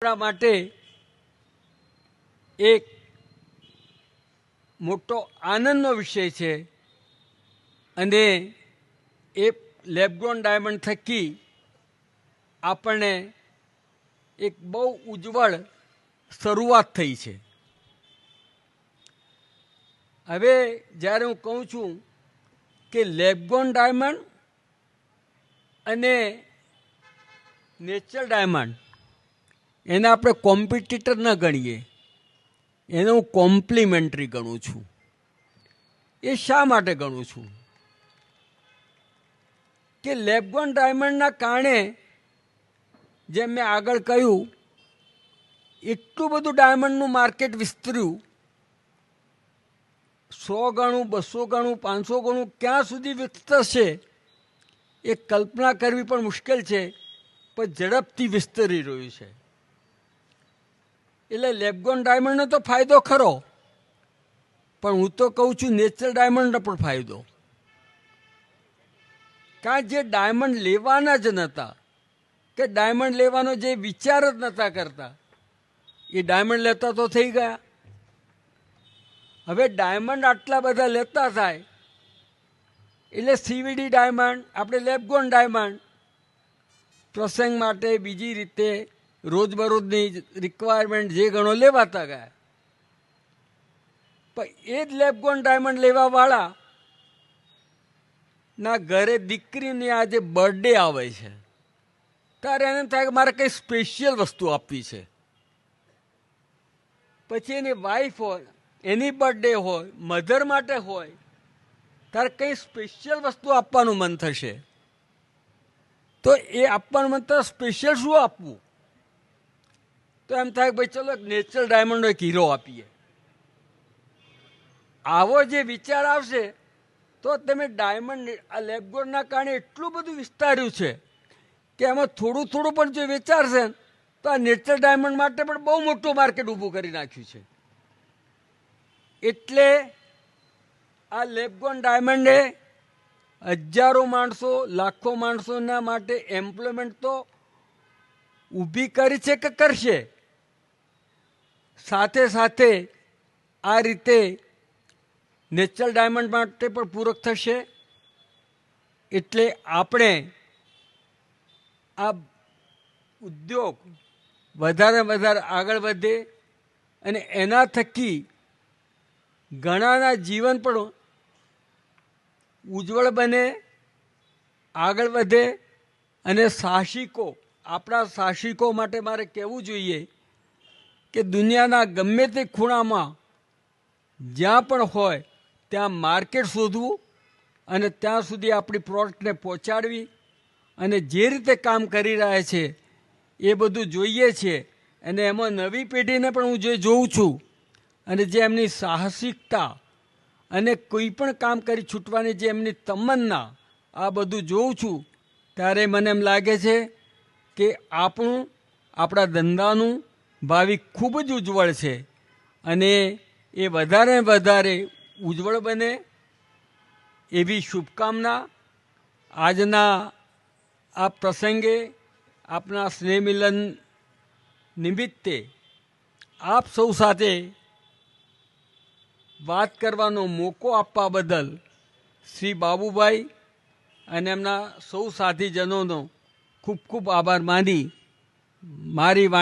આપણા માટે એક મોટો આનંદનો વિષય છે અને એ લેબગ્રોન ડાયમંડ થકી આપણને એક બહુ ઉજ્જવળ શરૂઆત થઈ છે. હવે જ્યારે હું કહું છું કે લેબગ્રોન ડાયમંડ અને નેચરલ ડાયમંડ એને આપણે કોમ્પિટિટર ન ગણીએ, એને હું કોમ્પ્લિમેન્ટરી ગણું છું. એ શા માટે ગણું છું કે લેબગ્રોન ડાયમંડના કારણે જેમ મેં આગળ કહ્યું એટલું બધું ડાયમંડનું માર્કેટ વિસ્તર્યું, 100 ગણું, 200 ગણું, 500 ગણું ક્યાં સુધી વિસ્તરશે એ કલ્પના કરવી પણ મુશ્કેલ છે, પણ ઝડપથી વિસ્તરી રહ્યું છે. એટલે લેબગ્રોન ડાયમંડનો તો ફાયદો ખરો, પણ હું તો કહું છું નેચરલ ડાયમંડનો પણ ફાયદો. કારણ જે ડાયમંડ લેવાના જ નહોતા કે ડાયમંડ લેવાનો જે વિચાર જ નહોતા કરતા એ ડાયમંડ લેતા તો થઈ ગયા. હવે ડાયમંડ આટલા બધા લેતા થાય એટલે સીવીડી ડાયમંડ, આપણે લેબગ્રોન ડાયમંડ પ્રસંગ માટે બીજી રીતે રોજબરોજની રિક્વાયરમેન્ટ જે ગણો લેવાતા ગયા. પણ એ જ લેબગ્રોન ડાયમંડ લેવાવાળા ના ઘરે દીકરીની આજે બર્થડે આવે છે ત્યારે એને થાય કે મારે કંઈ સ્પેશિયલ વસ્તુ આપવી છે. પછી એની વાઈફ હોય, એની બર્થડે હોય, મધર માટે હોય, ત્યારે કંઈ સ્પેશિયલ વસ્તુ આપવાનું મન થશે. તો એ આપવાનું મન તો સ્પેશિયલ શું આપવું? તો એમ થાય ભાઈ ચલો એક નેચરલ ડાયમંડનો એક હીરો આપીએ. આવો જે વિચાર આવશે તો તમે ડાયમંડ આ લેબગ્રોનના કારણે એટલું બધું વિસ્તાર્યું છે કે એમાં થોડું થોડું પણ જો વિચારશે તો આ નેચરલ ડાયમંડ માટે પણ બહુ મોટું માર્કેટ ઊભું કરી નાખ્યું છે. એટલે આ લેબગ્રોન ડાયમંડે હજારો માણસો, લાખો માણસોના માટે એમ્પ્લોયમેન્ટ તો ઊભી કરી છે કે કરશે. સાથે સાથે આ રીતે નેચરલ ડાયમંડ માટે પણ પૂરક થશે. એટલે આપણે આ ઉદ્યોગ વધારે વધારે આગળ વધે અને એના થકી ઘણાના જીવન પણ ઉજ્જવળ બને, આગળ વધે. અને સાહસિકો, આપણા સાહસિકો માટે મારે કહેવું જોઈએ કે દુનિયાના ગમે તે ખૂણામાં જ્યાં પણ હોય ત્યાં માર્કેટ શોધવું અને ત્યાં સુધી આપણી પ્રોડક્ટને પહોંચાડવી અને જે રીતે કામ કરી રહ્યા છે એ બધું જોઈએ છે. અને એમાં નવી પેઢીને પણ હું જે જોઉં છું અને જે એમની સાહસિકતા અને કોઈ પણ કામ કરી છૂટવાની જે એમની તમન્ના, આ બધું જોઉં છું ત્યારે મને એમ લાગે છે કે આપણા ધંધાનું ભાવિ ખૂબ જ ઉજ્જવળ છે અને એ વધારે વધારે ઉજ્જવળ બને એવી શુભકામના આજના આ પ્રસંગે આપના સ્નેહમિલન નિમિત્તે આપ સૌ સાથે વાત કરવાનો મોકો આપવા બદલ શ્રી બાબુભાઈ અને એમના સૌ સાથીજનોનો ખૂબ ખૂબ આભાર માની મારી